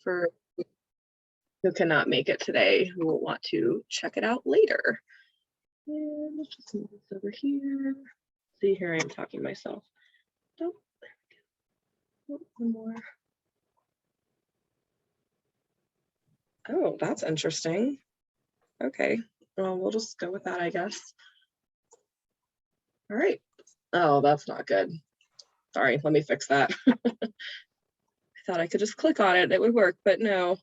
for who cannot make it today, who will want to check it out later. And let's just move this over here. See, here I am talking to myself. Oh, there we go. Oh, one more. Oh, that's interesting. Okay, well, we'll just go with that, I guess. All right. Oh, that's not good. Sorry, let me fix that. I thought I could just click on it, it would work, but no.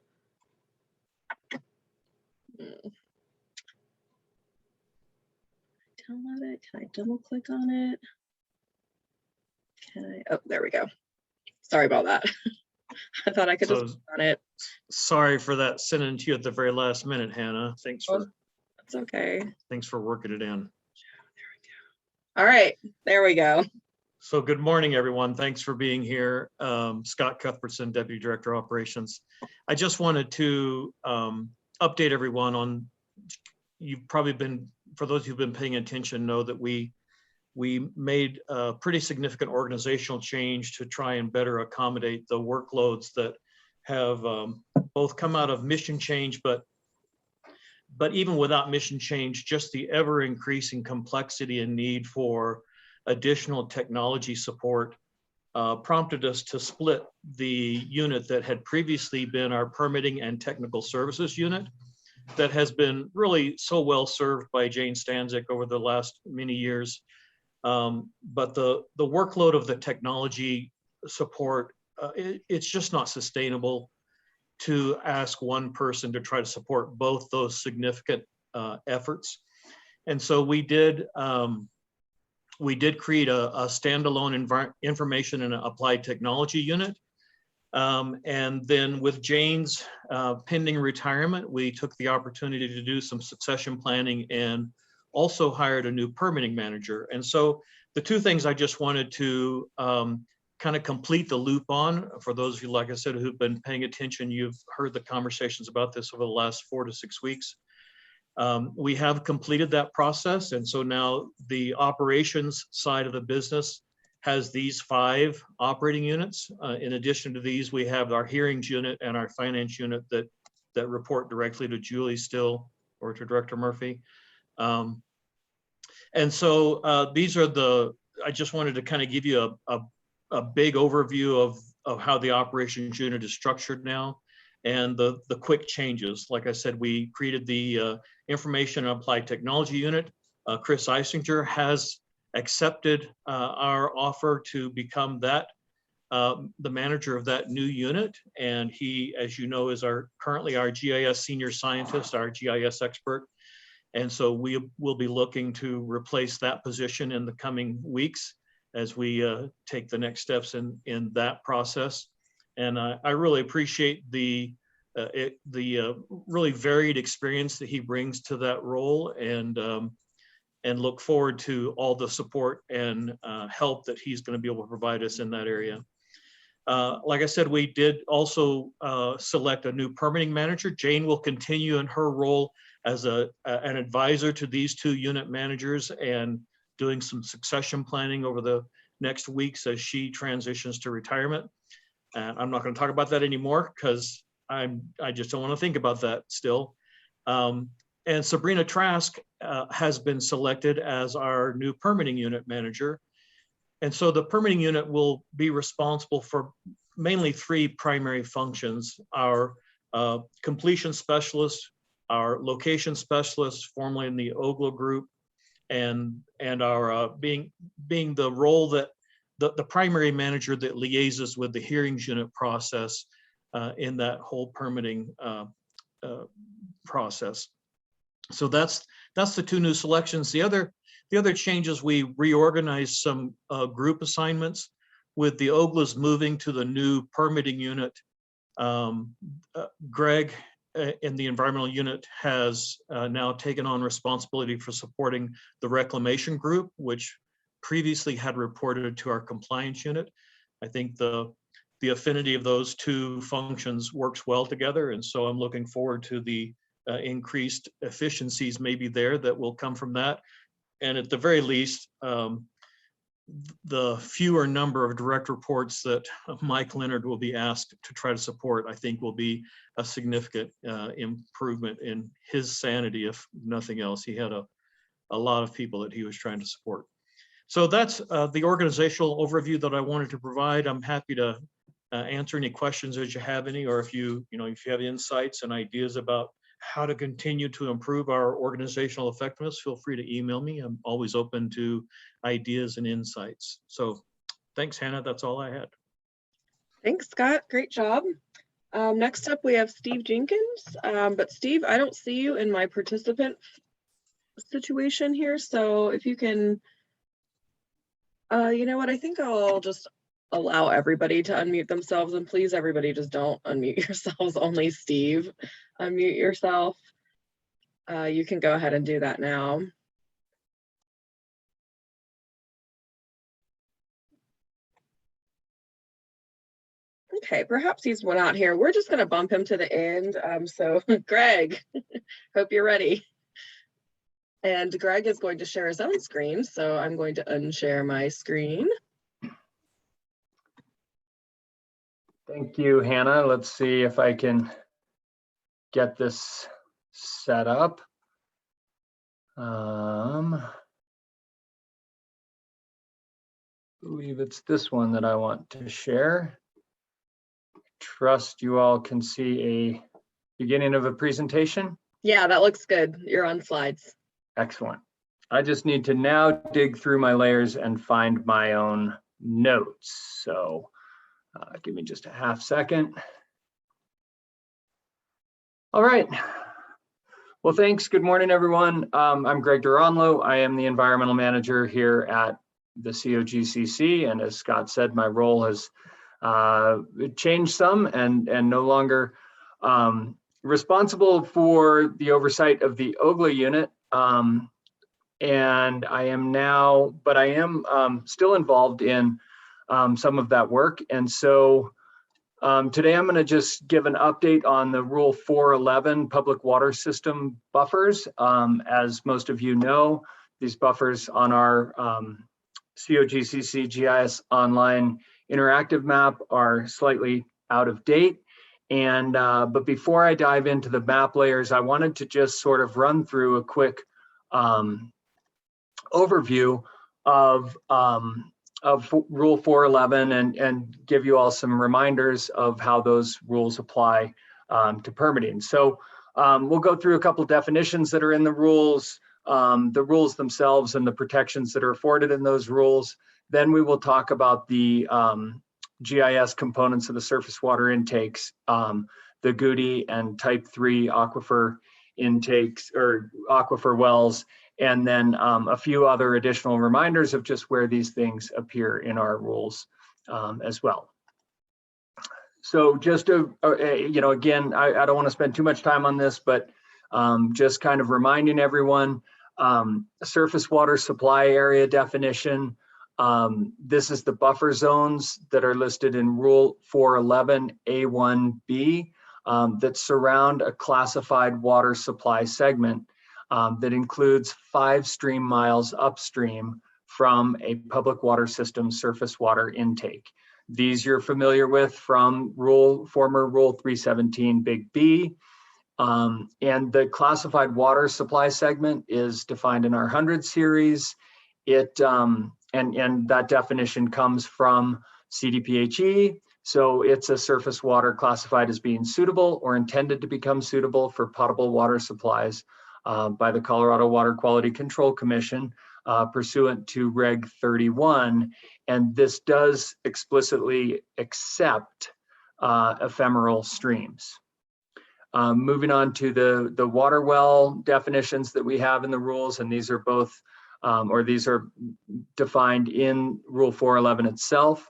Download it, can I double click on it? Can I, oh, there we go. Sorry about that. I thought I could just click on it. Sorry for that sending to you at the very last minute, Hannah. Thanks for That's okay. Thanks for working it in. All right, there we go. So good morning, everyone. Thanks for being here. Scott Cuthbertson, Deputy Director of Operations. I just wanted to update everyone on, you've probably been, for those who've been paying attention, know that we made a pretty significant organizational change to try and better accommodate the workloads that have both come out of mission change, but even without mission change, just the ever increasing complexity and need for additional technology support prompted us to split the unit that had previously been our permitting and technical services unit that has been really so well served by Jane Stanzik over the last many years. But the workload of the technology support, it's just not sustainable to ask one person to try to support both those significant efforts. And so we did create a standalone information and applied technology unit. And then with Jane's pending retirement, we took the opportunity to do some succession planning and also hired a new permitting manager. And so the two things I just wanted to kind of complete the loop on, for those of you, like I said, who've been paying attention, you've heard the conversations about this over the last 4 to 6 weeks. We have completed that process. And so now the operations side of the business has these 5 operating units. In addition to these, we have our hearings unit and our finance unit that report directly to Julie Still or to Director Murphy. And so these are I just wanted to kind of give you a big overview of how the operations unit is structured now and the quick changes. Like I said, we created the information and applied technology unit. Chris Eisinger has accepted our offer to become the manager of that new unit. And he, as you know, is currently our GIS senior scientist, our GIS expert. And so we will be looking to replace that position in the coming weeks as we take the next steps in that process. And I really appreciate the really varied experience that he brings to that role, and look forward to all the support and help that he's going to be able to provide us in that area. Like I said, we did also select a new permitting manager. Jane will continue in her role as an advisor to these 2 unit managers and doing some succession planning over the next weeks as she transitions to retirement. I'm not going to talk about that anymore because I just don't want to think about that still. And Sabrina Trask has been selected as our new permitting unit manager. And so the permitting unit will be responsible for mainly 3 primary functions: our completion specialist, our location specialist, formerly in the OGLA group, and our being the role that the primary manager that liaises with the hearings unit process in that whole permitting process. So that's the 2 new selections. The other changes, we reorganized some group assignments with the OGLAs moving to the new permitting unit. Greg in the environmental unit has now taken on responsibility for supporting the reclamation group, which previously had reported to our compliance unit. I think the affinity of those 2 functions works well together. And so I'm looking forward to the increased efficiencies maybe there that will come from that. And at the very least, the fewer number of direct reports that Mike Leonard will be asked to try to support, I think will be a significant improvement in his sanity, if nothing else. He had a lot of people that he was trying to support. So that's the organizational overview that I wanted to provide. I'm happy to answer any questions as you have any, or if you have insights and ideas about how to continue to improve our organizational effectiveness, feel free to email me. I'm always open to ideas and insights. So thanks, Hannah. That's all I had. Thanks, Scott. Great job. Next up, we have Steve Jenkins. But Steve, I don't see you in my participant situation here. So if you can, you know what, I think I'll just allow everybody to unmute themselves, and please, everybody, just don't unmute yourselves. Only Steve, unmute yourself. You can go ahead and do that now. Okay, perhaps he's not here. We're just going to bump him to the end. So Greg, hope you're ready. And Greg is going to share his own screen. So I'm going to unshare my screen. Thank you, Hannah. Let's see if I can get this set up. I believe it's this one that I want to share. Trust you all can see a beginning of a presentation. Yeah, that looks good. You're on slides. Excellent. I just need to now dig through my layers and find my own notes. So give me just a half second. All right. Well, thanks. Good morning, everyone. I'm Greg Duranlo. I am the environmental manager here at the COGCC. And as Scott said, my role has changed some and no longer responsible for the oversight of the OGLA unit. And I am now, but I am still involved in some of that work. And so today I'm going to just give an update on the Rule 411 public water system buffers. As most of you know, these buffers on our COGCC GIS online interactive map are slightly out of date. And but before I dive into the map layers, I wanted to just sort of run through a quick overview of Rule 411 and give you all some reminders of how those rules apply to permitting. So we'll go through a couple definitions that are in the rules themselves and the protections that are afforded in those rules. Then we will talk about the GIS components of the surface water intakes, the Goody and Type 3 aquifer intakes or aquifer wells, and then a few other additional reminders of just where these things appear in our rules as well. So just to, again, I don't want to spend too much time on this, but just kind of reminding everyone, surface water supply area definition. This is the buffer zones that are listed in Rule 411 A1B that surround a classified water supply segment that includes 5 stream miles upstream from a public water system surface water intake. These you're familiar with from former Rule 317 Big B. And the classified water supply segment is defined in our 100 series. And that definition comes from CDPHE. So it's a surface water classified as being suitable or intended to become suitable for potable water supplies by the Colorado Water Quality Control Commission pursuant to Reg 31. And this does explicitly accept ephemeral streams. Moving on to the water well definitions that we have in the rules, and these are both, these are defined in Rule 411 itself.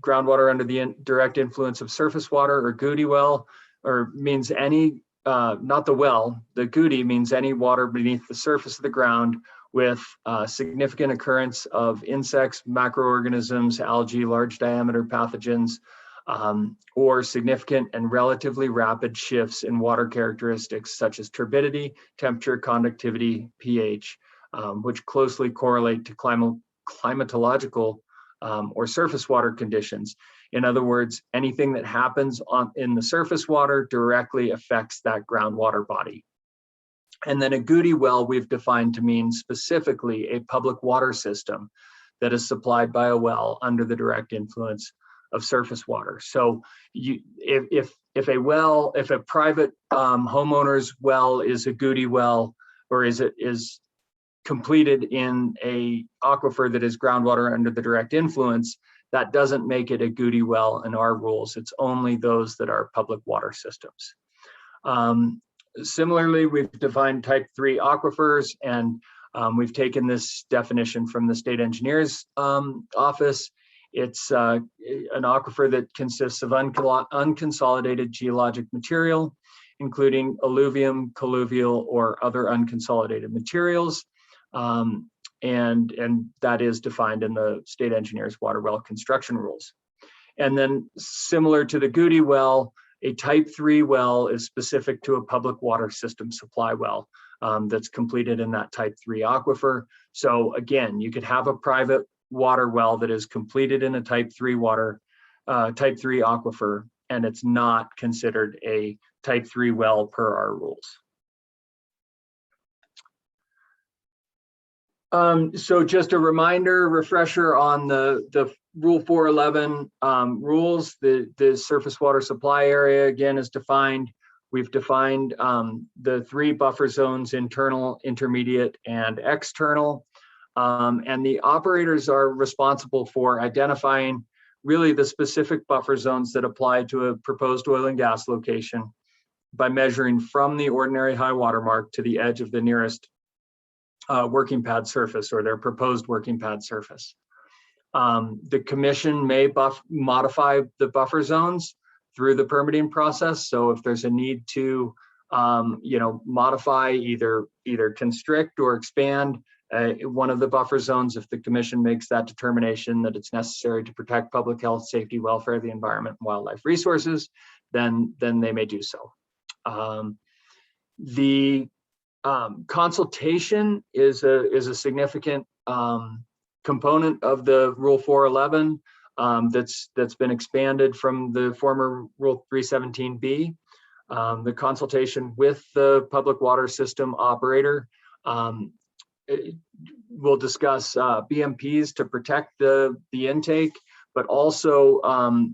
Groundwater under the direct influence of surface water or Goody well, or means any, not the well, the Goody means any water beneath the surface of the ground with significant occurrence of insects, macroorganisms, algae, large diameter pathogens, or significant and relatively rapid shifts in water characteristics such as turbidity, temperature, conductivity, pH, which closely correlate to climatological or surface water conditions. In other words, anything that happens in the surface water directly affects that groundwater body. And then a Goody well we've defined to mean specifically a public water system that is supplied by a well under the direct influence of surface water. So if a private homeowner's well is a Goody well, or is completed in a aquifer that is groundwater under the direct influence, that doesn't make it a Goody well in our rules. It's only those that are public water systems. Similarly, we've defined type 3 aquifers, and we've taken this definition from the state engineer's office. It's an aquifer that consists of unconsolidated geologic material, including alluvium, colluvial, or other unconsolidated materials. And that is defined in the state engineer's water well construction rules. And then similar to the Goody well, a type 3 well is specific to a public water system supply well that's completed in that type 3 aquifer. So again, you could have a private water well that is completed in a type 3 aquifer, and it's not considered a type 3 well per our rules. So just a reminder, refresher on the Rule 411 rules. The surface water supply area again is defined. We've defined the 3 buffer zones: internal, intermediate, and external. And the operators are responsible for identifying really the specific buffer zones that apply to a proposed oil and gas location by measuring from the ordinary high water mark to the edge of the nearest working pad surface, or their proposed working pad surface. The commission may modify the buffer zones through the permitting process. So if there's a need to modify, either constrict or expand one of the buffer zones, if the commission makes that determination that it's necessary to protect public health, safety, welfare, the environment, and wildlife resources, then they may do so. The consultation is a significant component of the Rule 411 that's been expanded from the former Rule 317B. The consultation with the public water system operator will discuss BMPs to protect the intake, but also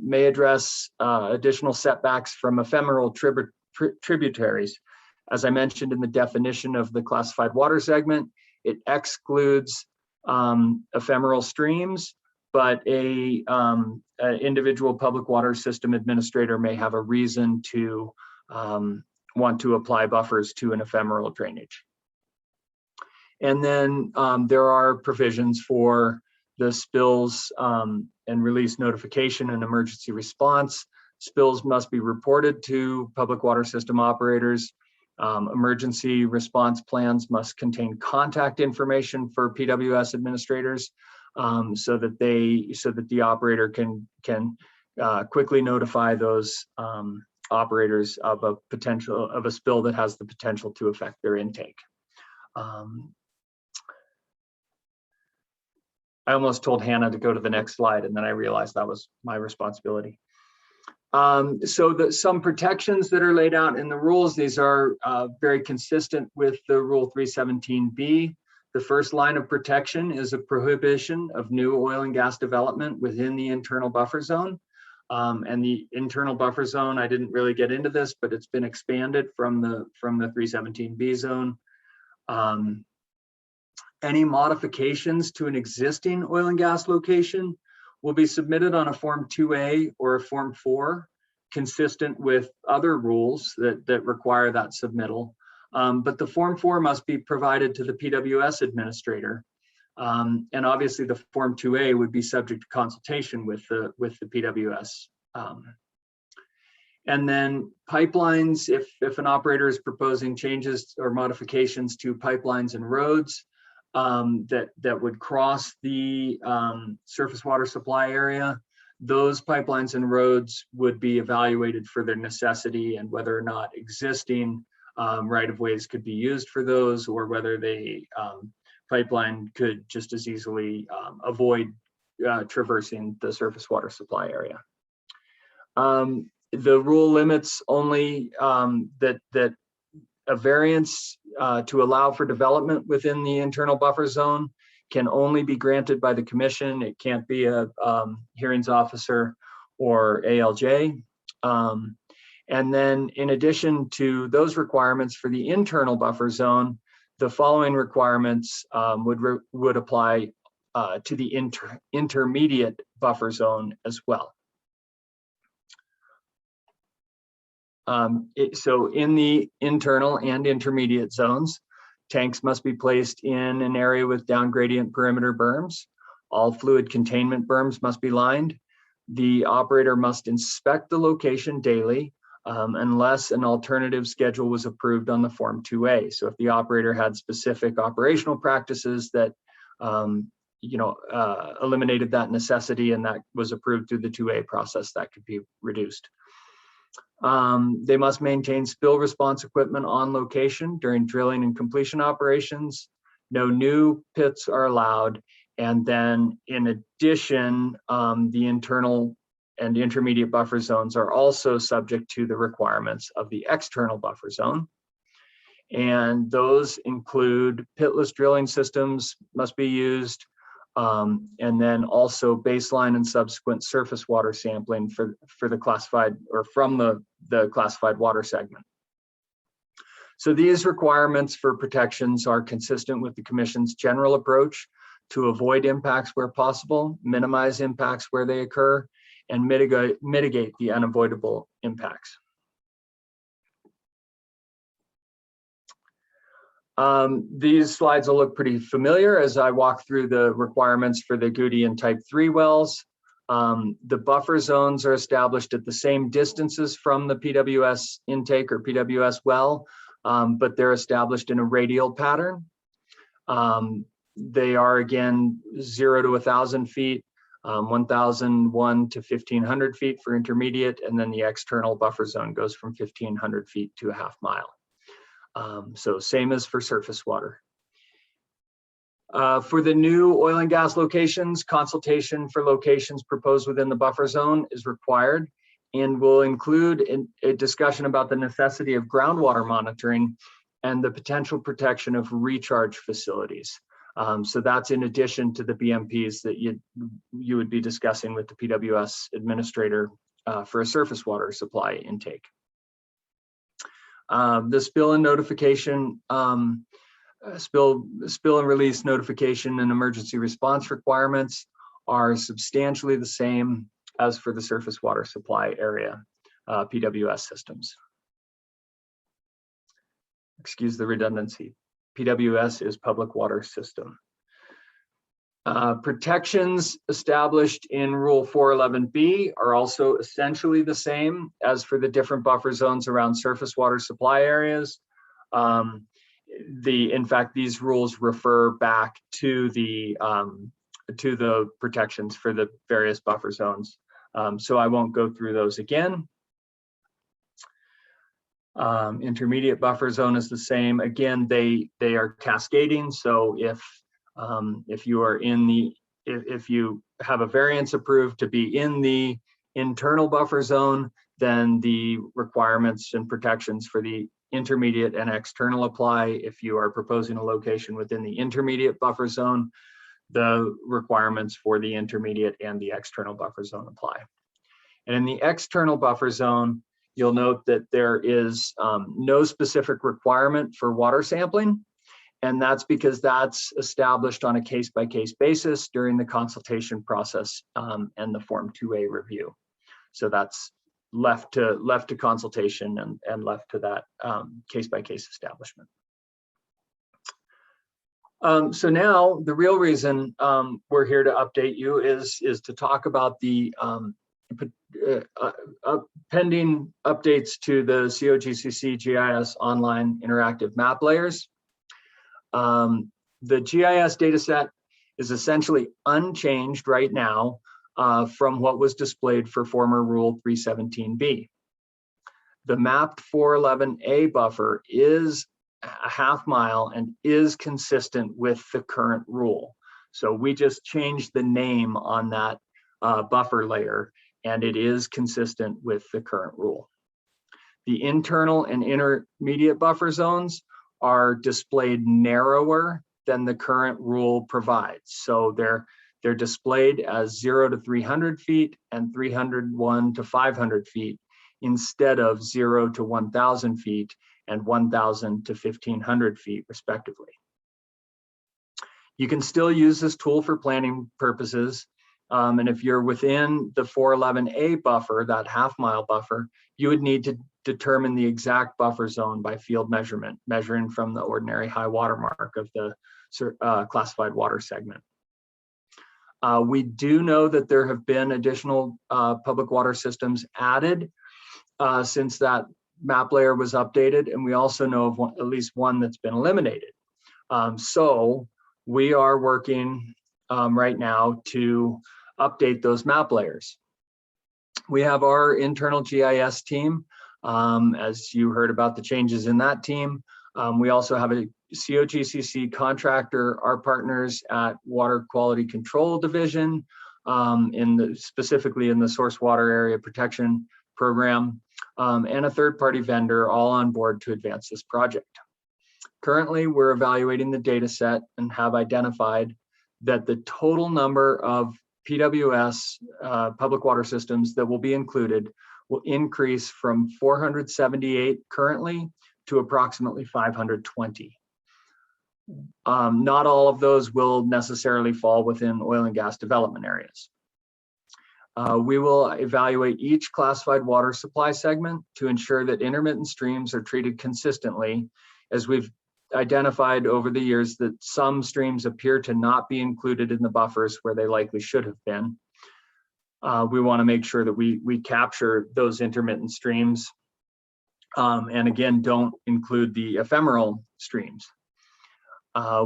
may address additional setbacks from ephemeral tributaries. As I mentioned in the definition of the classified water segment, it excludes ephemeral streams, but an individual public water system administrator may have a reason to want to apply buffers to an ephemeral drainage. And then there are provisions for the spills and release notification and emergency response. Spills must be reported to public water system operators. Emergency response plans must contain contact information for PWS administrators, so that the operator can quickly notify those operators of a spill that has the potential to affect their intake. I almost told Hannah to go to the next slide, and then I realized that was my responsibility. So some protections that are laid out in the rules, these are very consistent with the Rule 317B. The first line of protection is a prohibition of new oil and gas development within the internal buffer zone. And the internal buffer zone, I didn't really get into this, but it's been expanded from the 317B zone. Any modifications to an existing oil and gas location will be submitted on a Form 2A or a Form 4, consistent with other rules that require that submittal. But the Form 4 must be provided to the PWS administrator. And obviously the Form 2A would be subject to consultation with the PWS. And then pipelines, if an operator is proposing changes or modifications to pipelines and roads that would cross the surface water supply area, those pipelines and roads would be evaluated for their necessity and whether or not existing right-of-ways could be used for those, or whether they pipeline could just as easily avoid traversing the surface water supply area. The rule limits only that a variance to allow for development within the internal buffer zone can only be granted by the commission. It can't be a hearings officer or ALJ. And then in addition to those requirements for the internal buffer zone, the following requirements would apply to the intermediate buffer zone as well. So in the internal and intermediate zones, tanks must be placed in an area with down gradient perimeter berms. All fluid containment berms must be lined. The operator must inspect the location daily unless an alternative schedule was approved on the Form 2A. So if the operator had specific operational practices that eliminated that necessity and that was approved through the 2A process, that could be reduced. They must maintain spill response equipment on location during drilling and completion operations. No new pits are allowed. And then in addition, the internal and intermediate buffer zones are also subject to the requirements of the external buffer zone. And those include pitless drilling systems must be used, and then also baseline and subsequent surface water sampling for the classified or from the classified water segment. So these requirements for protections are consistent with the Commission's general approach to avoid impacts where possible, minimize impacts where they occur, and mitigate the unavoidable impacts. These slides will look pretty familiar as I walk through the requirements for the Goody and Type 3 wells. The buffer zones are established at the same distances from the PWS intake or PWS well, but they're established in a radial pattern. They are again 0 to 1,000 feet, 1,001 to 1,500 feet for intermediate, and then the external buffer zone goes from 1,500 feet to a half mile. So same as for surface water. For the new oil and gas locations, consultation for locations proposed within the buffer zone is required and will include a discussion about the necessity of groundwater monitoring and the potential protection of recharge facilities. So that's in addition to the BMPs that you would be discussing with the PWS administrator for a surface water supply intake. The spill and notification, spill and release notification and emergency response requirements are substantially the same as for the surface water supply area PWS systems. Excuse the redundancy. PWS is public water system. Protections established in Rule 411B are also essentially the same as for the different buffer zones around surface water supply areas. In fact, these rules refer back to the protections for the various buffer zones. So I won't go through those again. Intermediate buffer zone is the same. Again, they are cascading. So if you are if you have a variance approved to be in the internal buffer zone, then the requirements and protections for the intermediate and external apply. If you are proposing a location within the intermediate buffer zone, the requirements for the intermediate and the external buffer zone apply. And in the external buffer zone, you'll note that there is no specific requirement for water sampling. And that's because that's established on a case-by-case basis during the consultation process and the Form 2A review. So that's left to consultation and left to that case-by-case establishment. So now the real reason we're here to update you is to talk about the pending updates to the COGCC GIS online interactive map layers. The GIS data set is essentially unchanged right now from what was displayed for former Rule 317B. The mapped 411A buffer is a half mile and is consistent with the current rule. So we just changed the name on that buffer layer, and it is consistent with the current rule. The internal and intermediate buffer zones are displayed narrower than the current rule provides. So they're displayed as 0 to 300 feet and 301 to 500 feet instead of 0 to 1,000 feet and 1,000 to 1,500 feet, respectively. You can still use this tool for planning purposes. And if you're within the 411A buffer, that half-mile buffer, you would need to determine the exact buffer zone by field measurement, measuring from the ordinary high water mark of the classified water segment. We do know that there have been additional public water systems added since that map layer was updated, and we also know of at least one that's been eliminated. So we are working right now to update those map layers. We have our internal GIS team, as you heard about the changes in that team. We also have a COGCC contractor, our partners at Water Quality Control Division, specifically in the Source Water Area Protection Program, and a third-party vendor, all on board to advance this project. Currently, we're evaluating the data set and have identified that the total number of PWS public water systems that will be included will increase from 478 currently to approximately 520. Not all of those will necessarily fall within oil and gas development areas. We will evaluate each classified water supply segment to ensure that intermittent streams are treated consistently, as we've identified over the years that some streams appear to not be included in the buffers where they likely should have been. We want to make sure that we capture those intermittent streams, and again, don't include the ephemeral streams.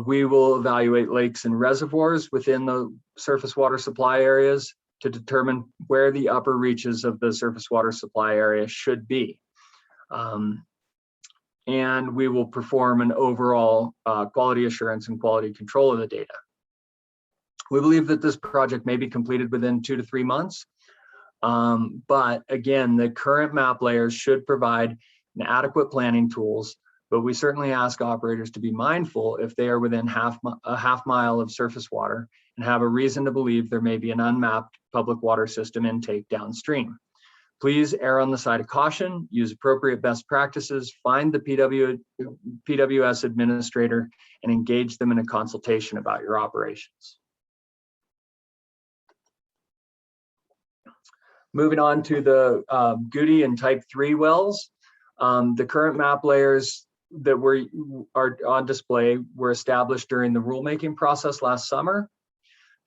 We will evaluate lakes and reservoirs within the surface water supply areas to determine where the upper reaches of the surface water supply area should be. And we will perform an overall quality assurance and quality control of the data. We believe that this project may be completed within 2 to 3 months. But again, the current map layers should provide an adequate planning tools, but we certainly ask operators to be mindful if they are within a half mile of surface water and have a reason to believe there may be an unmapped public water system intake downstream. Please err on the side of caution, use appropriate best practices, find the PWS administrator, and engage them in a consultation about your operations. Moving on to the Goody and Type 3 wells. The current map layers that are on display were established during the rulemaking process last summer.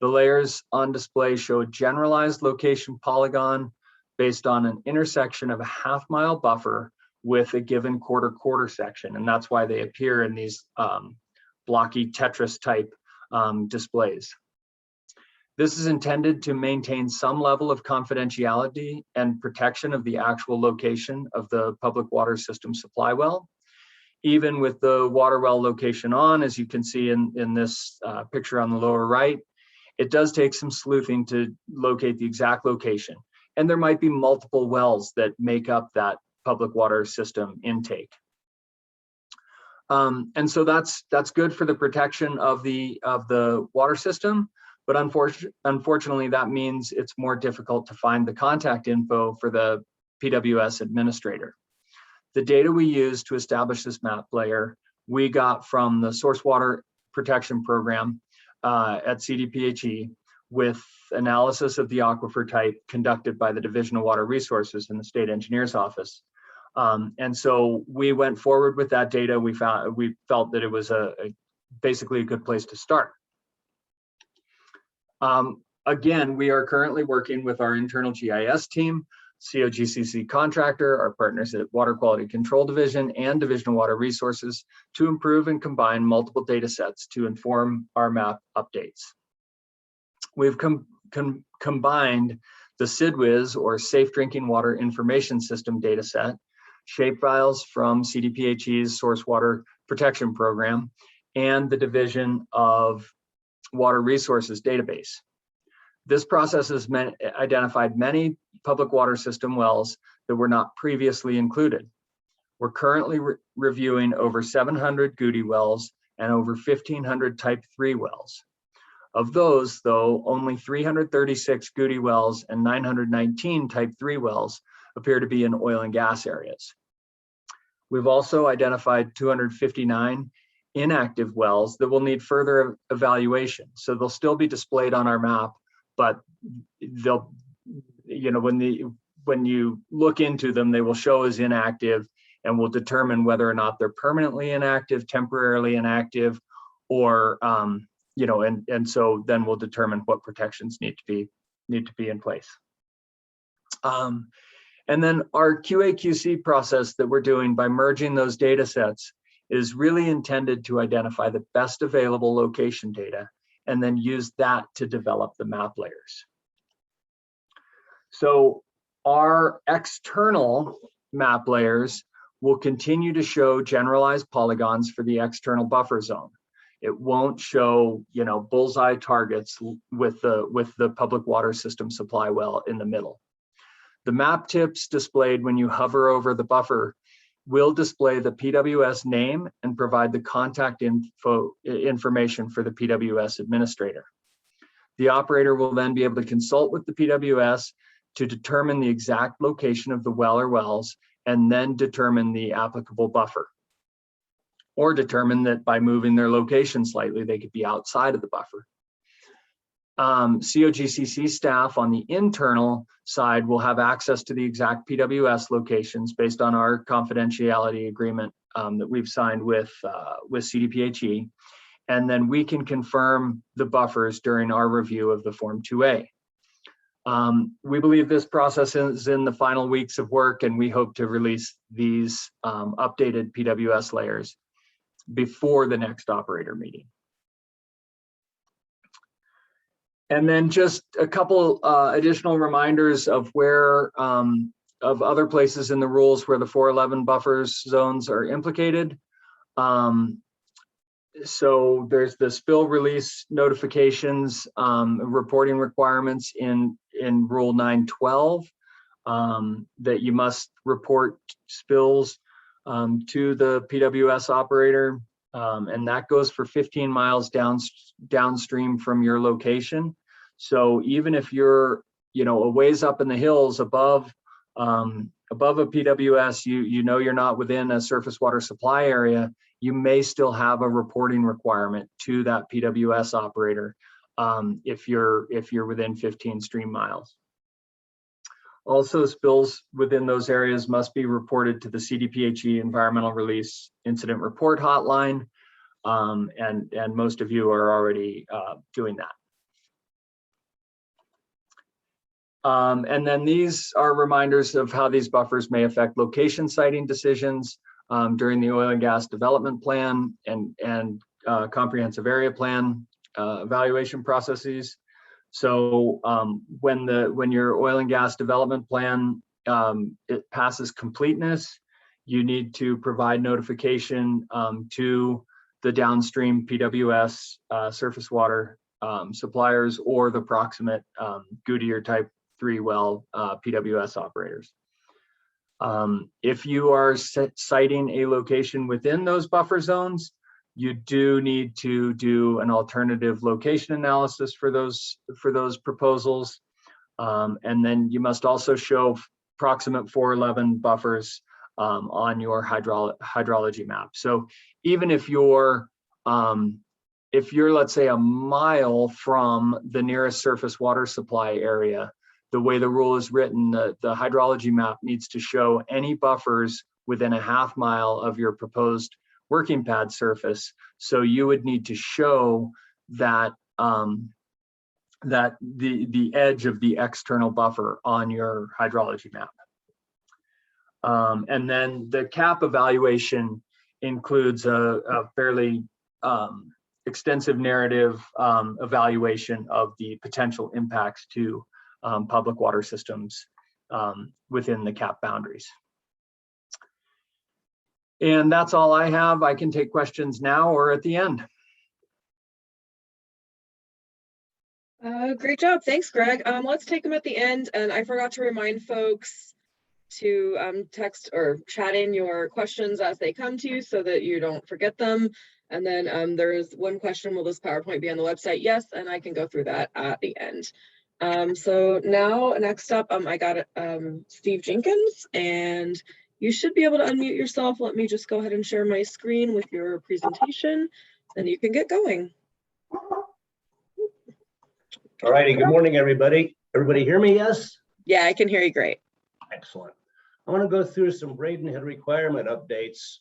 The layers on display show a generalized location polygon based on an intersection of a half-mile buffer with a given quarter section, and that's why they appear in these blocky Tetris type displays. This is intended to maintain some level of confidentiality and protection of the actual location of the public water system supply well. Even with the water well location on, as you can see in this picture on the lower right, it does take some sleuthing to locate the exact location. And there might be multiple wells that make up that public water system intake. And so that's good for the protection of the water system, but unfortunately that means it's more difficult to find the contact info for the PWS administrator. The data we use to establish this map layer, we got from the Source Water Protection Program at CDPHE, with analysis of the aquifer type conducted by the Division of Water Resources in the State Engineer's Office. And so we went forward with that data. We felt that it was basically a good place to start. Again, we are currently working with our internal GIS team, COGCC contractor, our partners at Water Quality Control Division and Division of Water Resources to improve and combine multiple data sets to inform our map updates. We've combined the SIDWIZ, or Safe Drinking Water Information System data set, shapefiles from CDPHE's Source Water Protection Program and the Division of Water Resources database. This process has identified many public water system wells that were not previously included. We're currently reviewing over 700 Goody wells and over 1,500 Type 3 wells. Of those, though, only 336 Goody wells and 919 Type 3 wells appear to be in oil and gas areas. We've also identified 259 inactive wells that will need further evaluation. So they'll still be displayed on our map, but they'll, when you look into them, they will show as inactive, and we'll determine whether or not they're permanently inactive, temporarily inactive, or and so then we'll determine what protections need to be in place. And then our QA/QC process that we're doing by merging those data sets is really intended to identify the best available location data and then use that to develop the map layers. So our external map layers will continue to show generalized polygons for the external buffer zone. It won't show, bullseye targets with the public water system supply well in the middle. The map tips displayed when you hover over the buffer will display the PWS name and provide the contact information for the PWS administrator. The operator will then be able to consult with the PWS to determine the exact location of the well or wells, and then determine the applicable buffer, or determine that by moving their location slightly, they could be outside of the buffer. COGCC staff on the internal side will have access to the exact PWS locations based on our confidentiality agreement that we've signed with CDPHE, and then we can confirm the buffers during our review of the Form 2A. We believe this process is in the final weeks of work, and we hope to release these updated PWS layers before the next operator meeting. And then just a couple additional reminders of where, of other places in the rules where the 411 buffers zones are implicated. So there's the spill release notifications, reporting requirements in Rule 912, that you must report spills to the PWS operator, and that goes for 15 miles downstream from your location. So even if you're, a ways up in the hills above a PWS, you're not within a surface water supply area, you may still have a reporting requirement to that PWS operator if you're within 15 stream miles. Also, spills within those areas must be reported to the CDPHE Environmental Release Incident Report Hotline, and most of you are already doing that. And then these are reminders of how these buffers may affect location siting decisions during the oil and gas development plan and comprehensive area plan evaluation processes. So when your oil and gas development plan it passes completeness, you need to provide notification to the downstream PWS surface water suppliers or the proximate Goody or Type 3 well PWS operators. If you are citing a location within those buffer zones, you do need to do an alternative location analysis for those proposals. And then you must also show proximate 411 buffers on your hydrology map. So even if you're let's say a mile from the nearest surface water supply area, the way the rule is written, the hydrology map needs to show any buffers within a half mile of your proposed working pad surface. So you would need to show that that the edge of the external buffer on your hydrology map. And then the CAP evaluation includes a fairly extensive narrative evaluation of the potential impacts to public water systems within the CAP boundaries. And that's all I have. I can take questions now or at the end. Great job. Thanks, Greg. Let's take them at the end. And I forgot to remind folks to text or chat in your questions as they come to you so that you don't forget them. And then there's one question, will this PowerPoint be on the website? Yes, and I can go through that at the end. So now next up, I got Steve Jenkins, and you should be able to unmute yourself. Let me just go ahead and share my screen with your presentation, and you can get going. All righty, good morning, everybody. Everybody hear me, yes? Yeah, I can hear you great. Excellent. I want to go through some Braden head requirement updates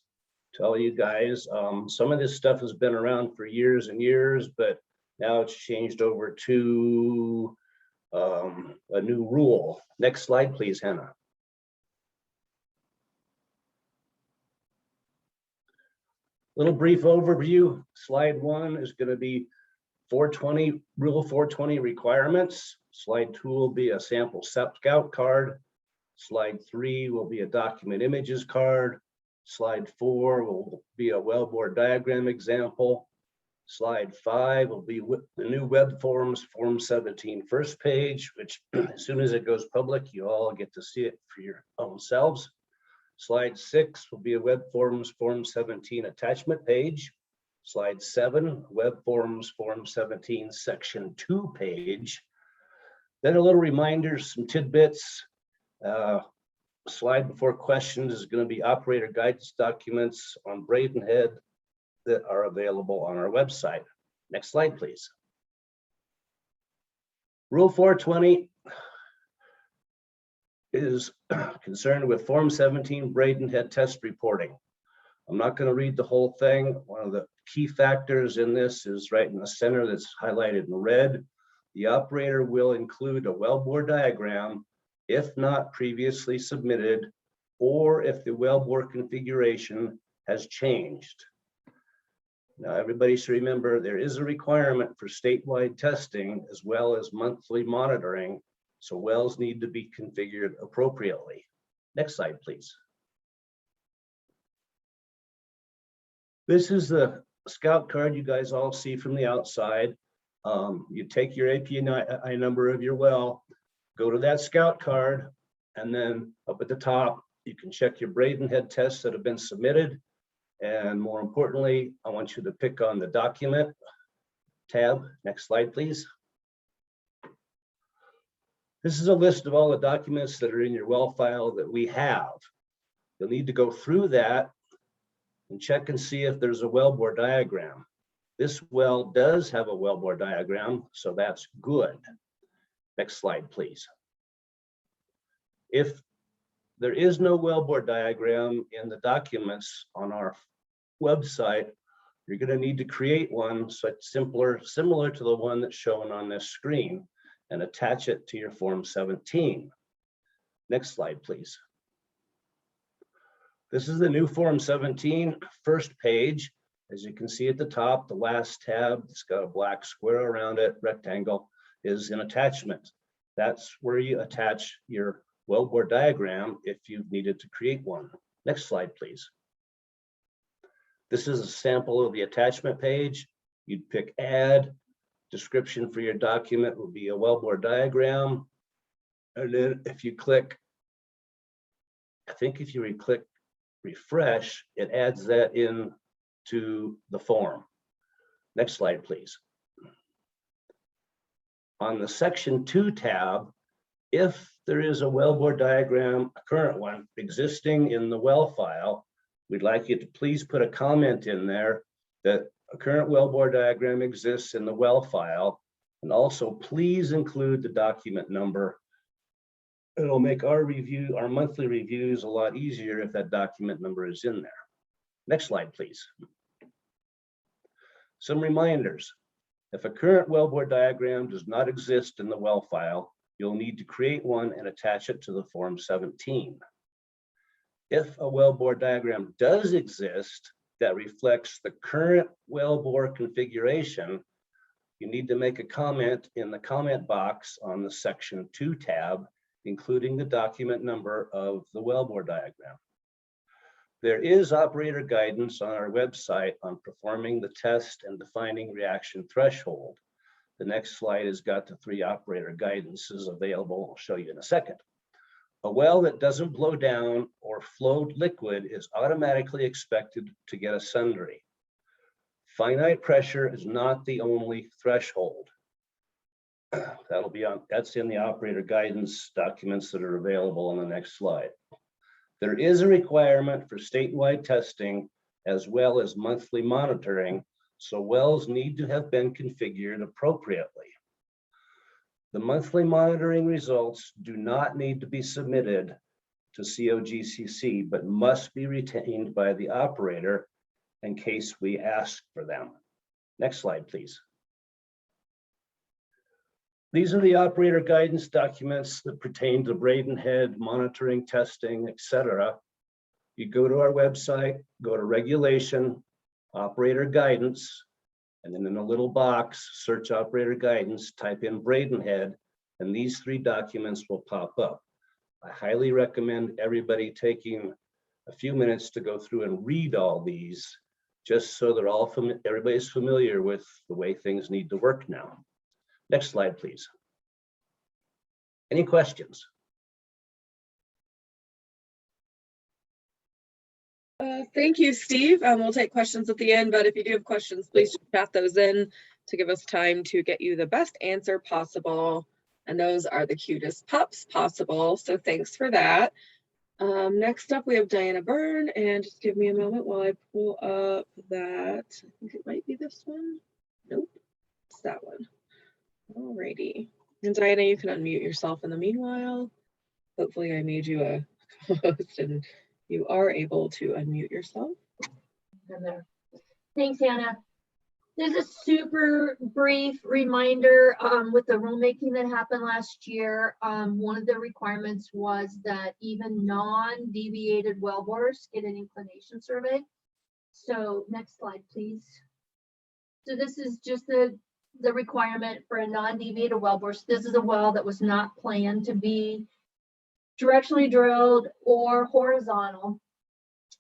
to all you guys. Some of this stuff has been around for years and years, but now it's changed over to a new rule. Next slide, please, Hannah. Little brief overview. Slide 1 is going to be 420, Rule 420 requirements. Slide 2 will be a sample scout card. Slide 3 will be a document images card. Slide 4 will be a Wellbore diagram example. Slide 5 will be the new web forms, Form 17 first page, which as soon as it goes public, you all get to see it for your own selves. Slide 6 will be a web forms, Form 17 attachment page. Slide 7, web forms, Form 17 section 2 page. Then a little reminder, some tidbits. Slide before questions is going to be operator guidance documents on Braden Head that are available on our website. Next slide, please. Rule 420 is concerned with Form 17 Braden Head test reporting. I'm not going to read the whole thing. One of the key factors in this is right in the center that's highlighted in red. The operator will include a wellbore diagram if not previously submitted, or if the wellbore configuration has changed. Now, everybody should remember there is a requirement for statewide testing as well as monthly monitoring, so wells need to be configured appropriately. Next slide, please. This is the scout card you guys all see from the outside. You take your API number of your well, go to that scout card, and then up at the top, you can check your Braden Head tests that have been submitted. And more importantly, I want you to pick on the document tab. Next slide, please. This is a list of all the documents that are in your well file that we have. You'll need to go through that and check and see if there's a wellbore diagram. This well does have a wellbore diagram, so that's good. Next slide, please. If there is no wellbore diagram in the documents on our website, you're going to need to create one such similar to the one that's shown on this screen and attach it to your Form 17. Next slide, please. This is the new Form 17 first page. As you can see at the top, the last tab, it's got a black square around it, rectangle, is an attachment. That's where you attach your wellbore diagram if you've needed to create one. Next slide, please. This is a sample of the attachment page. You'd pick add, description for your document will be a wellbore diagram. And then if you click, I think if you click refresh, it adds that in to the form. Next slide, please. On the section 2 tab, if there is a wellbore diagram, a current one existing in the well file, we'd like you to please put a comment in there that a current wellbore diagram exists in the well file, and also please include the document number. It'll make our monthly reviews a lot easier if that document number is in there. Next slide, please. Some reminders. If a current wellbore diagram does not exist in the well file, you'll need to create one and attach it to the Form 17. If a wellbore diagram does exist that reflects the current wellbore configuration, you need to make a comment in the comment box on the Section 2 tab, including the document number of the wellbore diagram. There is operator guidance on our website on performing the test and defining reaction threshold. The next slide has got the 3 operator guidances available. I'll show you in a second. A well that doesn't blow down or flow liquid is automatically expected to get a sundry. Finite pressure is not the only threshold. That's in the operator guidance documents that are available on the next slide. There is a requirement for statewide testing as well as monthly monitoring, so wells need to have been configured appropriately. The monthly monitoring results do not need to be submitted to COGCC, but must be retained by the operator in case we ask for them. Next slide, please. These are the operator guidance documents that pertain to Braden head, monitoring, testing, etc. You go to our website, go to regulation, operator guidance, and then in a little box, search operator guidance, type in Braden head, and these 3 documents will pop up. I highly recommend everybody taking a few minutes to go through and read all these, just so that everybody's familiar with the way things need to work now. Next slide, please. Any questions? Thank you, Steve. We'll take questions at the end, but if you do have questions, please chat those in to give us time to get you the best answer possible. And those are the cutest pups possible. So thanks for that. Next up, we have Diana Byrne, and just give me a moment while I pull up that. I think it might be this one. Nope, it's that one. Alrighty. And Diana, you can unmute yourself in the meanwhile. Hopefully I made you a co-host and you are able to unmute yourself. There. Thanks, Hannah. There's a super brief reminder with the rulemaking that happened last year. One of the requirements was that even non-deviated wellbores get an inclination survey. So next slide, please. So this is just the requirement for a non-deviated wellbore. So this is a well that was not planned to be directionally drilled or horizontal.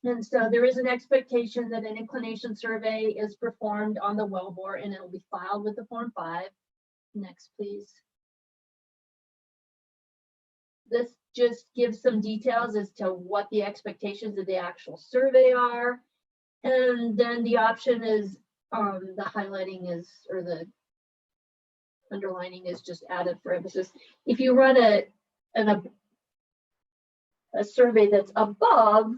And so there is an expectation that an inclination survey is performed on the wellbore and it'll be filed with the Form 5. Next, please. This just gives some details as to what the expectations of the actual survey are. And then the option is the highlighting is, or the underlining is just added for emphasis. If you run a survey that's above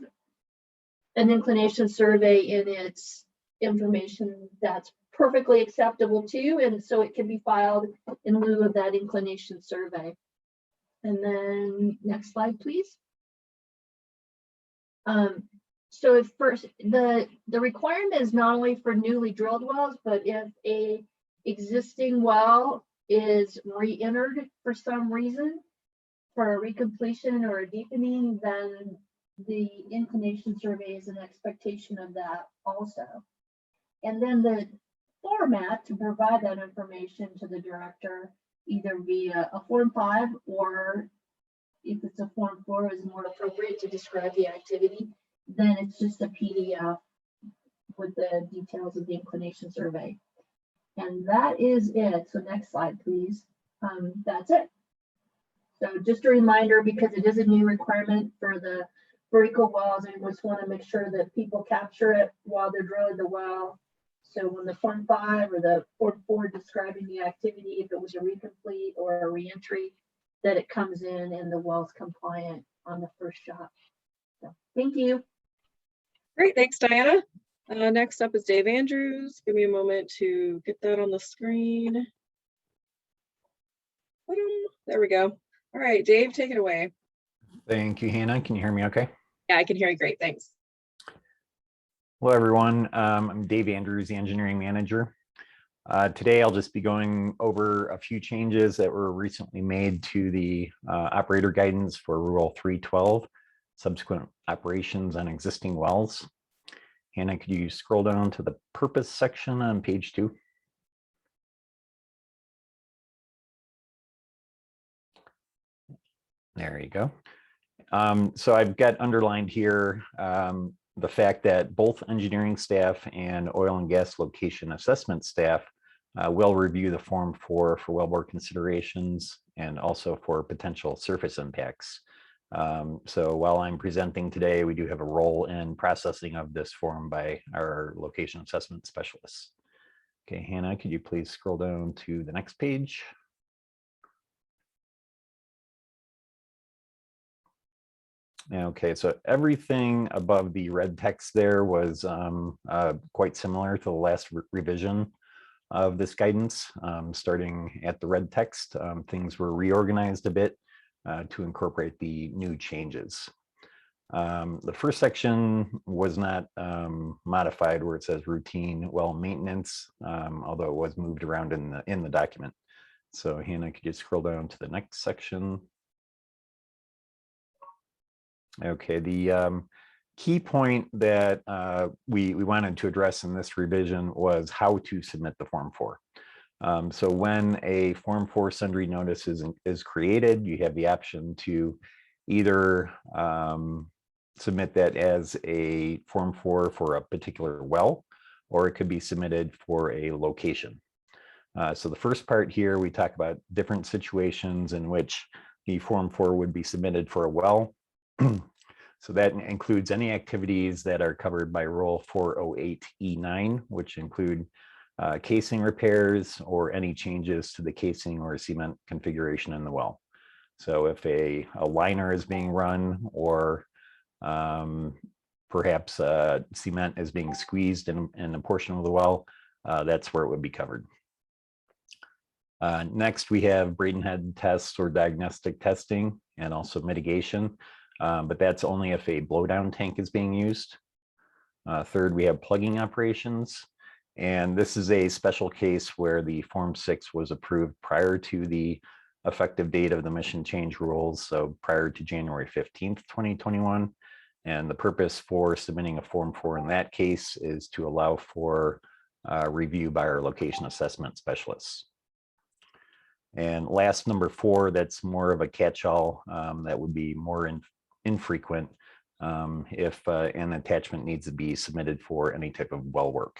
an inclination survey in its information, that's perfectly acceptable to you, and so it can be filed in lieu of that inclination survey. And then next slide, please. So if first, the requirement is not only for newly drilled wells, but if a existing well is re-entered for some reason, for a recompletion or a deepening, then the inclination survey is an expectation of that also. And then the format to provide that information to the director, either via a Form 5 or if it's a Form 4 is more appropriate to describe the activity, then it's just a PDF with the details of the inclination survey. And that is it. So next slide, please. That's it. So just a reminder, because it is a new requirement for the vertical wells, I just want to make sure that people capture it while they're drilling the well. So when the Form 5 or the Form 4 describing the activity, if it was a recomplete or a reentry, that it comes in and the well's compliant on the first shot. So thank you. Great, thanks, Diana. Next up is Dave Andrews. Give me a moment to get that on the screen. There we go. All right, Dave, take it away. Thank you, Hannah. Can you hear me okay? Yeah, I can hear you great, thanks. Hello, everyone. I'm Dave Andrews, the engineering manager. Today, I'll just be going over a few changes that were recently made to the operator guidance for Rule 312, subsequent operations on existing wells. Hannah, could you scroll down to the purpose section on page 2? There you go. So I've got underlined here the fact that both engineering staff and oil and gas location assessment staff will review the Form 4 for wellbore considerations and also for potential surface impacts. So while I'm presenting today, we do have a role in processing of this form by our location assessment specialists. Okay, Hannah, could you please scroll down to the next page? Okay, so everything above the red text there was quite similar to the last revision of this guidance. Starting at the red text, things were reorganized a bit to incorporate the new changes. The first section was not modified where it says routine well maintenance, although it was moved around in the document. So Hannah, could you scroll down to the next section? Okay, the key point that we wanted to address in this revision was how to submit the Form 4. So when a Form 4 sundry notice is created, you have the option to either submit that as a Form 4 for a particular well, or it could be submitted for a location. So the first part here, we talk about different situations in which the Form 4 would be submitted for a well. So that includes any activities that are covered by Rule 408E9, which include casing repairs or any changes to the casing or cement configuration in the well. So if a liner is being run or perhaps cement is being squeezed in a portion of the well, that's where it would be covered. Next, we have Braden head tests or diagnostic testing and also mitigation, but that's only if a blowdown tank is being used. Third, we have plugging operations. And this is a special case where the Form 6 was approved prior to the effective date of the mission change rules, so prior to January 15th, 2021. And the purpose for submitting a Form 4 in that case is to allow for review by our location assessment specialists. And last, number 4, that's more of a catch-all that would be more infrequent if an attachment needs to be submitted for any type of well work.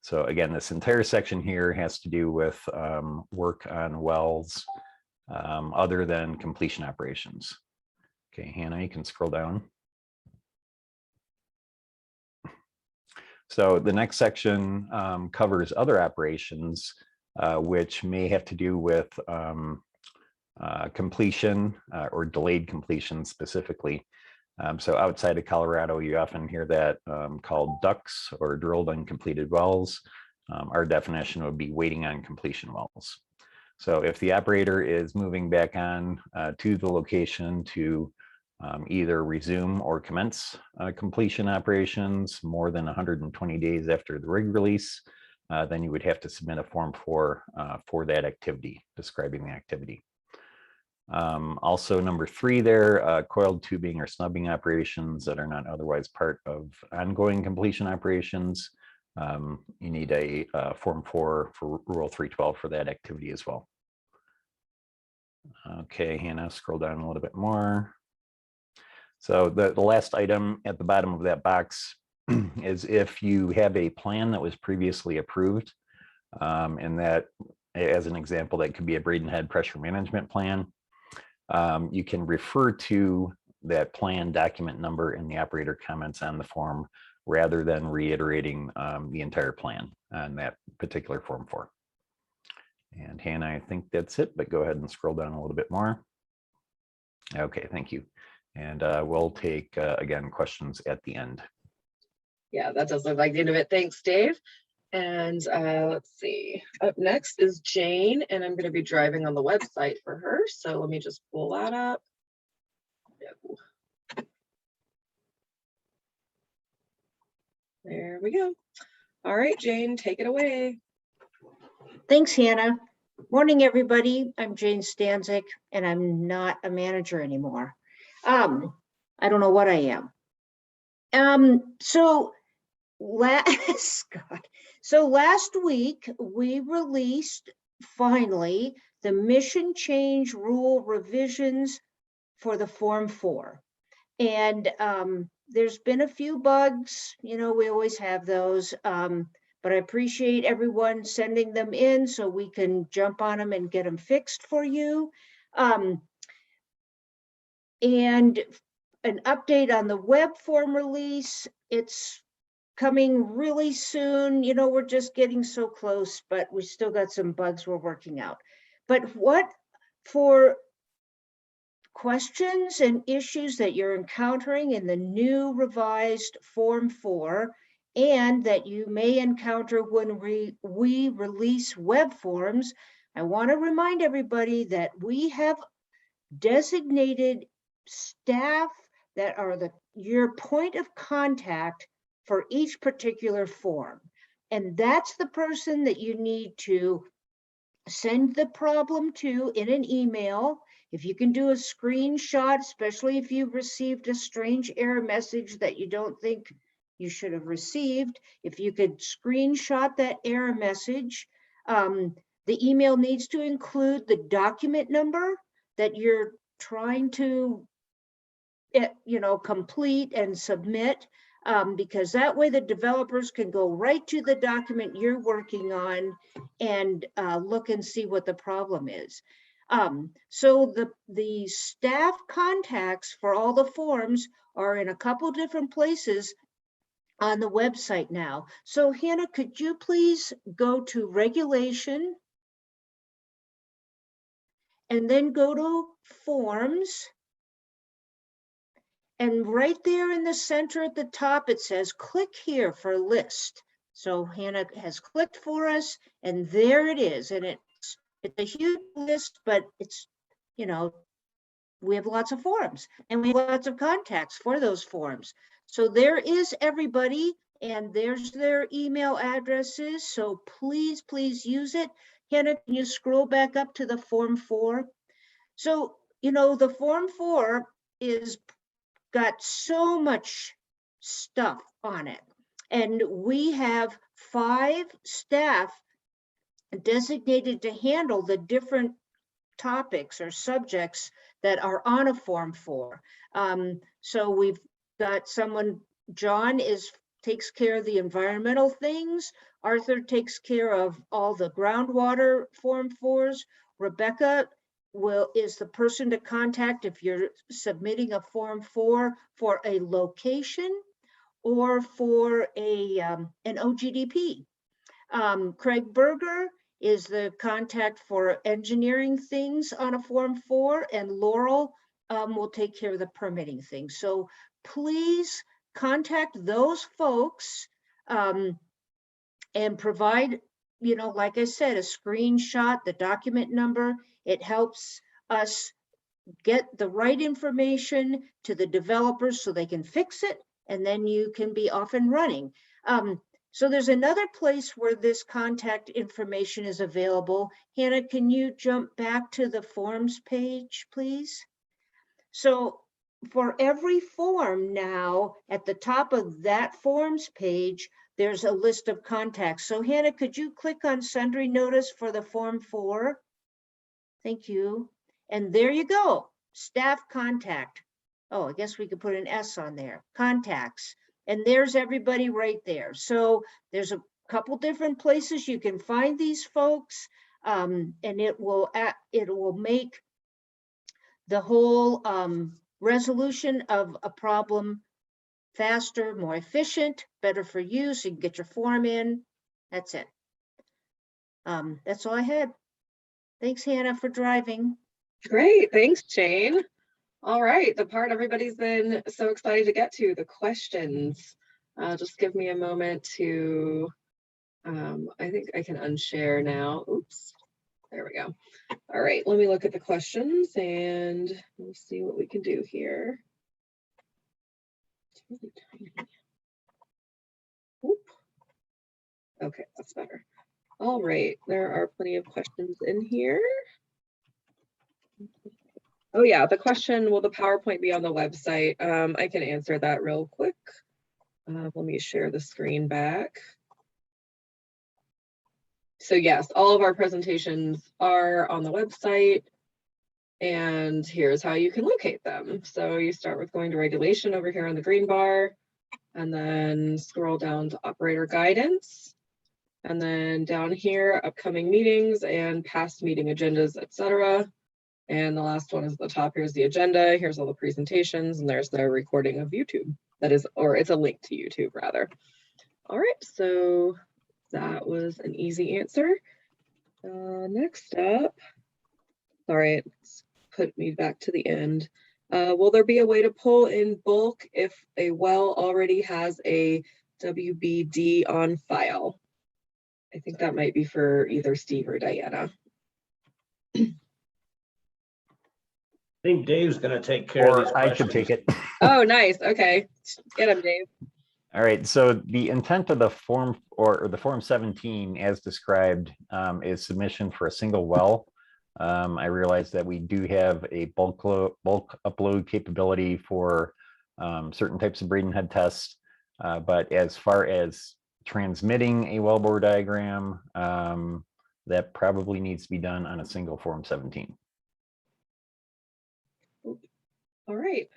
So again, this entire section here has to do with work on wells other than completion operations. Okay, Hannah, you can scroll down. So the next section covers other operations which may have to do with completion or delayed completion specifically. So outside of Colorado, you often hear that called DUCs or drilled uncompleted wells. Our definition would be waiting on completion wells. So if the operator is moving back on to the location to either resume or commence completion operations more than 120 days after the rig release, then you would have to submit a Form 4 for that activity, describing the activity. Also, number 3 there, coiled tubing or snubbing operations that are not otherwise part of ongoing completion operations. You need a Form 4 for Rule 312 for that activity as well. Okay, Hannah, scroll down a little bit more. So the last item at the bottom of that box is if you have a plan that was previously approved, and that, as an example, that could be a Braden head pressure management plan. You can refer to that plan document number in the operator comments on the form rather than reiterating the entire plan on that particular Form 4. And Hannah, I think that's it, but go ahead and scroll down a little bit more. Okay, thank you. And we'll take, again, questions at the end. Yeah, that does look like the end of it. Thanks, Dave. And let's see, up next is Jane, and I'm going to be driving on the website for her. So let me just pull that up. No. There we go. All right, Jane, take it away. Thanks, Hannah. Morning, everybody. I'm Jane Stanzik, and I'm not a manager anymore. I don't know what I am. So last week we released finally the mission change rule revisions for the Form 4. And there's been a few bugs, you know, we always have those. But I appreciate everyone sending them in so we can jump on them and get them fixed for you. And an update on the web form release, it's coming really soon. You know, we're just getting so close, but we still got some bugs we're working out. But what for questions and issues that you're encountering in the new revised Form 4 and that you may encounter when we release web forms, I want to remind everybody that we have designated staff that are your point of contact for each particular form. And that's the person that you need to send the problem to in an email. If you can do a screenshot, especially if you've received a strange error message that you don't think you should have received, if you could screenshot that error message, the email needs to include the document number that you're trying to complete and submit, because that way the developers can go right to the document you're working on and look and see what the problem is. So the staff contacts for all the forms are in a couple different places on the website now. So Hannah, could you please go to regulation and then go to forms? And right there in the center at the top, it says, click here for list. So Hannah has clicked for us and there it is. And it's a huge list, but it's, we have lots of forms and we have lots of contacts for those forms. So there is everybody and there's their email addresses. So please, please use it. Hannah, can you scroll back up to the Form 4? So, the Form 4 is got so much stuff on it. And we have 5 staff designated to handle the different topics or subjects that are on a Form 4. So we've got someone, John takes care of the environmental things. Arthur takes care of all the groundwater Form 4s. Rebecca is the person to contact if you're submitting a Form 4 for a location or for an OGDP. Craig Berger is the contact for engineering things on a Form 4, and Laurel will take care of the permitting things. So please contact those folks and provide, like I said, a screenshot, the document number. It helps us get the right information to the developers so they can fix it, and then you can be off and running. So there's another place where this contact information is available. Hannah, can you jump back to the forms page, please? So for every form now, at the top of that forms page, there's a list of contacts. So Hannah, could you click on sundry notice for the Form 4? Thank you. And there you go, staff contact. Oh, I guess we could put an S on there, contacts. And there's everybody right there. So there's a couple different places you can find these folks, and it will make the whole resolution of a problem faster, more efficient, better for you, so you can get your form in. That's it. That's all I had. Thanks, Hannah, for driving. Great, thanks, Jane. All right, the part everybody's been so excited to get to, the questions. Just give me a moment to, I think I can unshare now. Oops, there we go. All right, let me look at the questions and we'll see what we can do here. It's really tiny. Oop. Okay, that's better. All right, there are plenty of questions in here. Oh yeah, the question, will the PowerPoint be on the website? I can answer that real quick. Let me share the screen back. So yes, all of our presentations are on the website, And here's how you can locate them. So you start with going to regulation over here on the green bar, and then scroll down to operator guidance. And then down here, upcoming meetings and past meeting agendas, etc. And the last one is at the top. Here's the agenda. Here's all the presentations, and there's the recording of YouTube. That is, or it's a link to YouTube rather. All right, so that was an easy answer. Next up, sorry, it's put me back to the end. Will there be a way to pull in bulk if a well already has a WBD on file? I think that might be for either Steve or Diana. I think Dave's gonna take care of these Or I could take questions. it. Oh, nice. Okay, get him, Dave. All right, so the intent of the form or the form 17 as described is submission for a single well. I realize that we do have a bulk upload capability for certain types of Braden head tests, but as far as transmitting a wellbore diagram, that probably needs to be done on a single form 17. All right,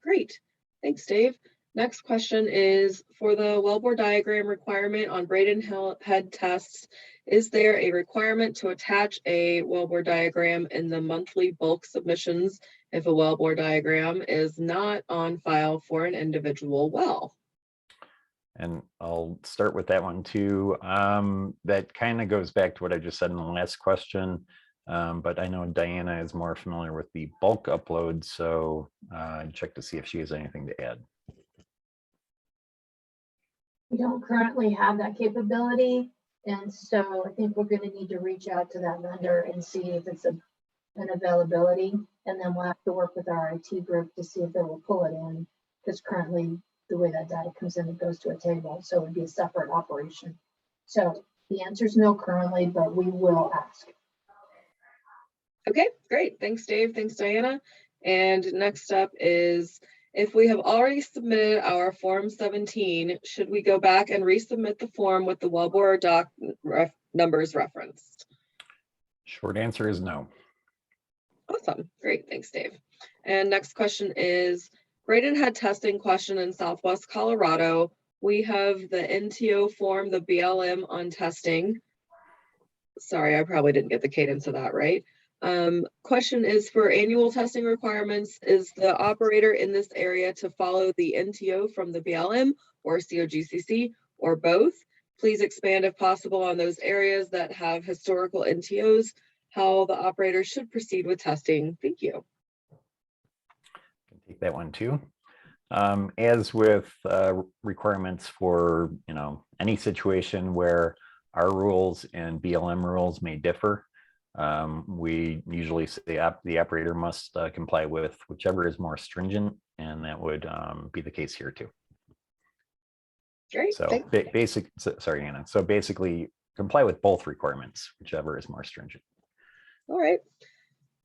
great. Thanks, Dave. Next question is, for the wellbore diagram requirement on Braden head tests, is there a requirement to attach a wellbore diagram in the monthly bulk submissions if a wellbore diagram is not on file for an individual well? And I'll start with that one too. That kind of goes back to what I just said in the last question. But I know Diana is more familiar with the bulk upload, so check to see if she has anything to add. We don't currently have that capability. And so I think we're going to need to reach out to that vendor and see if it's an availability. And then we'll have to work with our IT group to see if they will pull it in. Because currently the way that data comes in, it goes to a table. So it would be a separate operation. So the answer is no currently, but we will ask. Okay, great. Thanks, Dave. Thanks, Diana. And next up is, if we have already submitted our Form 17, should we go back and resubmit the form with the wellbore doc numbers referenced? Short answer is no. Awesome. Great. Thanks, Dave. And next question is, Braden had testing question in Southwest Colorado. We have the NTO form, the BLM on testing. Sorry, I probably didn't get the cadence of that right. Question is, for annual testing requirements, is the operator in this area to follow the NTO from the BLM or COGCC or both? Please expand if possible on those areas that have historical NTOs, how the operator should proceed with testing. Thank you. Can take that one too. As with requirements for any situation where our rules and BLM rules may differ, we usually say the operator must comply with whichever is more stringent, and that would be the case here too. Great. So sorry, Anna. So basically comply with both requirements, whichever is more stringent. All right.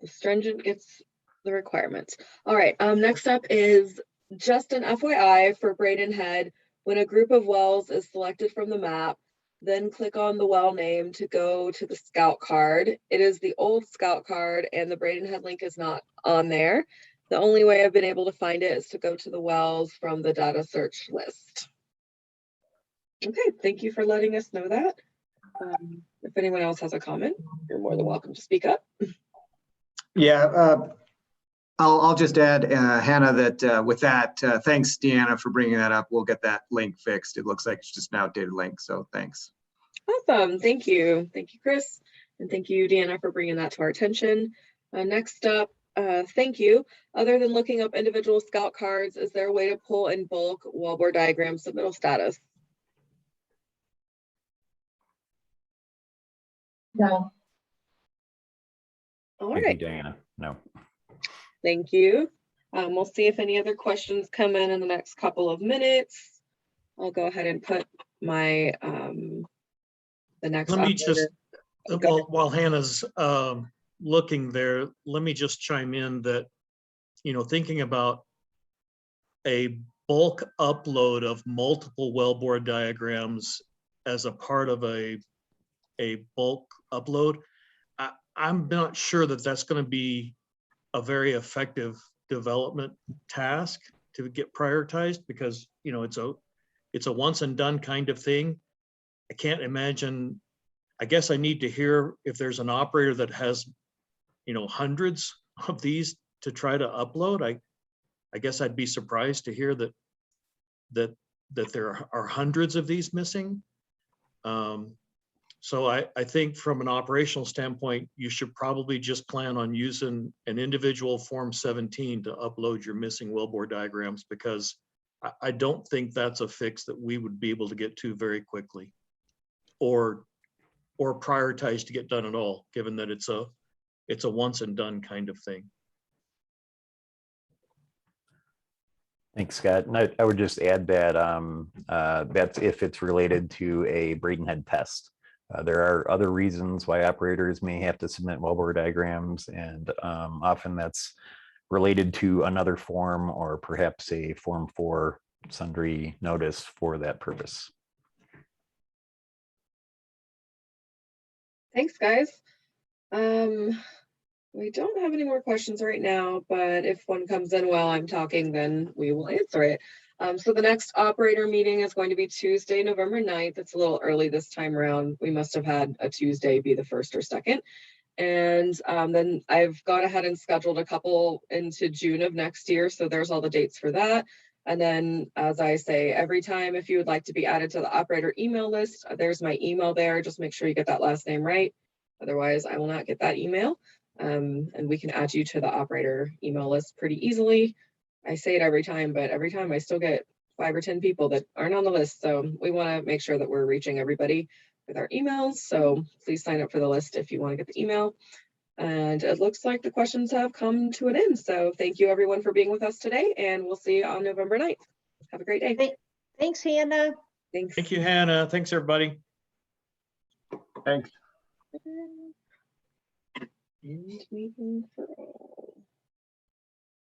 The stringent gets the requirements. All right. Next up is just an FYI for Braden Head. When a group of wells is selected from the map, then click on the well name to go to the scout card. It is the old scout card and the Braden Head link is not on there. The only way I've been able to find it is to go to the wells from the data search list. Okay, thank you for letting us know that. If anyone else has a comment, you're more than welcome to speak up. Yeah, I'll just add, Hannah, that with that, thanks, Deanna, for bringing that up. We'll get that link fixed. It looks like it's just an outdated link, so thanks. Awesome, thank you. Thank you, Chris. And thank you, Deanna, for bringing that to our attention. Next up, thank you. Other than looking up individual scout cards, is there a way to pull in bulk wellbore diagram submittal status? No. All Thank right. you, Diana. No. Thank you. We'll see if any other questions come in the next couple of minutes. I'll go ahead and put my the next. Let me just, Go ahead. while Hannah's looking there, let me just chime in that, thinking about a bulk upload of multiple wellbore diagrams as a part of a bulk upload, I'm not sure that that's going to be a very effective development task to get prioritized, because, you know, it's a once and done kind of thing. I can't imagine, I guess I need to hear if there's an operator that has, you know, hundreds of these to try to upload. I guess I'd be surprised to hear that there are hundreds of these missing. So I think from an operational standpoint, you should probably just plan on using an individual Form 17 to upload your missing wellbore diagrams, because I don't think that's a fix that we would be able to get to very quickly, or prioritize to get done at all, given that it's a once and done kind of thing. Thanks, Scott. And I would just add that that's if it's related to a Braden head test. There are other reasons why operators may have to submit wellbore diagrams, and often that's related to another form, or perhaps a Form 4 sundry notice for that purpose. Thanks, guys. We don't have any more questions right now, but if one comes in while I'm talking, then we will answer it. So the next operator meeting is going to be Tuesday, November 9th. It's a little early this time around. We must have had a Tuesday be the 1st or 2nd. And then I've gone ahead and scheduled a couple into June of next year. So there's all the dates for that. And then, as I say, every time, if you would like to be added to the operator email list, there's my email there. Just make sure you get that last name right. Otherwise, I will not get that email. And we can add you to the operator email list pretty easily. I say it every time, but every time I still get 5 or 10 people that aren't on the list. So we want to make sure that we're reaching everybody with our emails. So please sign up for the list if you want to get the email. And it looks like the questions have come to an end. So thank you everyone for being with us today, and we'll see you on November 9th. Have a great day. Thanks, Hannah. Thanks. Thank you, Hannah. Thanks, everybody. Thanks. End meeting for all.